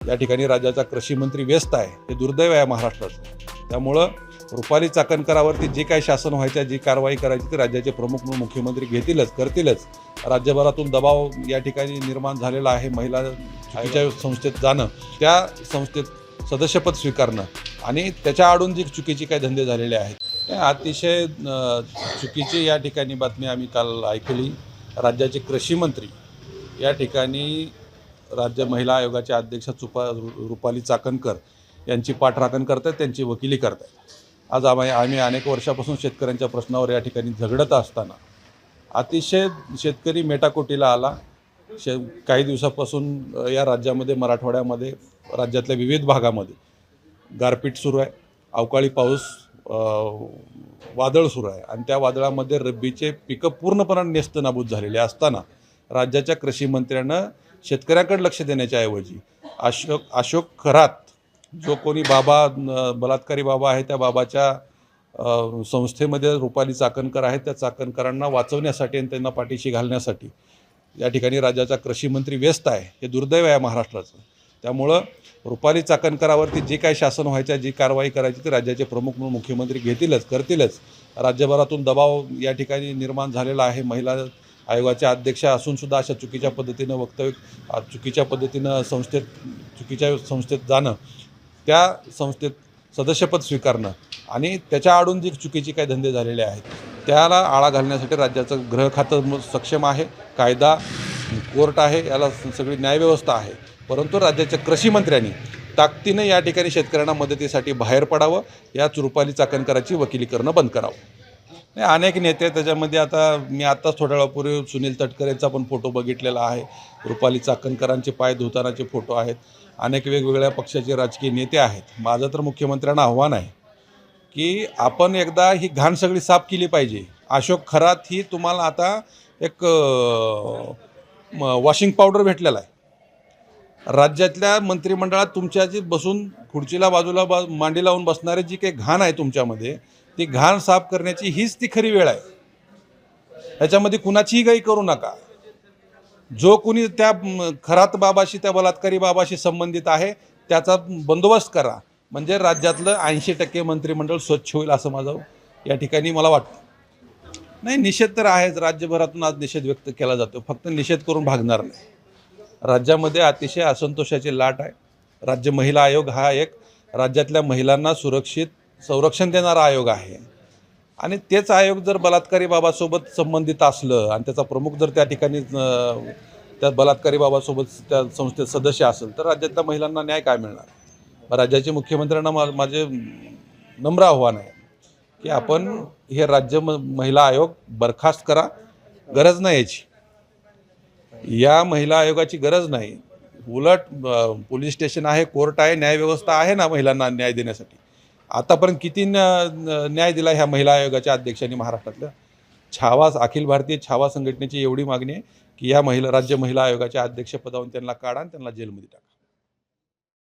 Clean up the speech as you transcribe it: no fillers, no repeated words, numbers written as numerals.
या ठिकाणी राज्याचा कृषी मंत्री व्यस्त आहे, हे दुर्दैव आहे महाराष्ट्राचं। त्यामुळं रुपाली चाकणकरावरती जे काही शासन व्हायचं, जी कारवाई करायची ती राज्याचे प्रमुख मुख्यमंत्री घेतीलच, करतीलच। राज्यभरातून दबाव या ठिकाणी निर्माण झालेला आहे। महिला चुकीच्या संस्थेत जाणं, त्या संस्थेत सदस्यपद स्वीकारणं आणि त्याच्या आडून जी चुकीची काही धंदे झालेले आहेत, त्या अतिशय चुकीची या ठिकाणी बातमी आम्ही काल ऐकली। राज्याचे कृषी मंत्री या ठिकाणी राज्य महिला आयोगाच्या अध्यक्ष रुपाली चाकणकर यांची पाठराखण करतात, त्यांची वकिली करतात। आज आम्ही अनेक वर्षापासून शेतकऱ्यांच्या प्रश्नावर या ठिकाणी झगडत असताना अतिशय शेतकरी मेटाकुटीला आला। काही दिवसापासून या राज्यामध्ये, मराठवाड्यामध्ये, राज्यातल्या विविध भागामध्ये गारपीट सुरू आहे, अवकाळी पाऊस, वादळ सुरू आहे आणि त्या वादळामध्ये रब्बीचे पिकं पूर्णपणे नेस्तनाबूत झालेले असताना राज्याच्या कृषी मंत्र्यानं शेतकऱ्याकडे लक्ष देण्याच्या ऐवजी अशोक खरात, जो कोणी बाबा बलात्कारी बाबा आहे, त्या बाबाच्या संस्थेमध्ये रुपाली चाकणकर आहेत, त्या चाकणकरांना वाचवण्यासाठी आणि त्यांना पाठीशी घालण्यासाठी या ठिकाणी राज्याचा कृषी मंत्री व्यस्त आहे, हे दुर्दैव आहे महाराष्ट्राचं। त्यामुळं रुपाली चाकणकरावरती जे काही शासन व्हायचं, जी कारवाई करायची ती राज्याचे प्रमुख मुख्यमंत्री घेतीलच, करतीलच। राज्यभरातून दबाव या ठिकाणी निर्माण झालेला आहे। महिला आयोगाच्या अध्यक्ष असून सुद्धा अशा चुकीच्या पद्धतीनं वक्तव्य, चुकीच्या पद्धतीनं चुकीच्या संस्थेत जाणं, त्या संस्थेत सदस्यपद स्वीकारणं आणि त्याच्या आडून जी चुकीची काही धंदे झालेले आहेत, त्याला आळा घालण्यासाठी राज्याचं गृह खातं सक्षम आहे, कायदा, कोर्ट आहे, याला सगळी न्यायव्यवस्था आहे। परंतु राज्याच्या कृषी मंत्र्यांनी ताकदीनं या ठिकाणी शेतकऱ्यांना मदतीसाठी बाहेर पडावं, याच रुपाली चाकणकराची वकिली करणं बंद करावं। अनेक नेते त्याच्यामध्ये, आता मी आत्ताच थोड्या वेळापूर्वी सुनील तटकरेंचा पण फोटो बघितलेला आहे, रुपाली चाकणकरांचे पाय धुतानाचे फोटो आहेत, अनेक वेगवेगळ्या पक्षाचे राजकीय नेते आहेत। माझं तर मुख्यमंत्र्यांना आव्हान आहे की आपण एकदा ही घाण सगळी साफ केली पाहिजे। अशोक खरात ही तुम्हाला आता एक वॉशिंग पावडर भेटलेला आहे। राज्यातल्या मंत्रिमंडळात तुमच्या जी बसून खुर्चीला बाजूला मांडी लावून बसणारे जी काही घाण आहे तुमच्यामध्ये, ती घाण साफ करण्याची हीच ती खरी वेळ आहे। ह्याच्यामध्ये कुणाचीही गाई करू नका। जो कोणी त्या खरात बाबाशी, त्या बलात्कारी बाबाशी संबंधित आहे, त्याचा बंदोबस्त करा, म्हणजे राज्यातलं 80% मंत्रिमंडळ स्वच्छ होईल, असं माझं या ठिकाणी मला वाटतं। नाही, निषेध तर आहेच, राज्यभरातून आज निषेध व्यक्त केला जातो, फक्त निषेध करून भागणार नाही। राज्यामध्ये अतिशय असंतोषाची लाट आहे। राज्य महिला आयोग हा एक राज्यातल्या महिलांना संरक्षण देणारा आयोग आहे आणि तेच आयोग जर बलात्कारी बाबासोबत संबंधित असलं आणि त्याचा प्रमुख जर त्या ठिकाणी त्या बलात्कारी बाबासोबत त्या संस्थेत सदस्य असेल, तर राज्यातल्या महिलांना न्याय काय मिळणार? राज्याचे मुख्यमंत्र्यांना माझे नम्र आव्हान आहे की आपण हे राज्य महिला आयोग बरखास्त करा। गरज नाही याची, या महिला आयोगाची गरज नाही। उलट पोलीस स्टेशन आहे, कोर्ट आहे, न्यायव्यवस्था आहे ना महिलांना न्याय देण्यासाठी। आतापर्यंत किती न्याय दिला ह्या महिला आयोगाच्या अध्यक्षांनी महाराष्ट्रातल्या? अखिल भारतीय छावा संघटनेची एवढी मागणी आहे की या राज्य महिला आयोगाच्या अध्यक्षपदावरून त्यांना काढा आणि त्यांना जेलमध्ये टाका।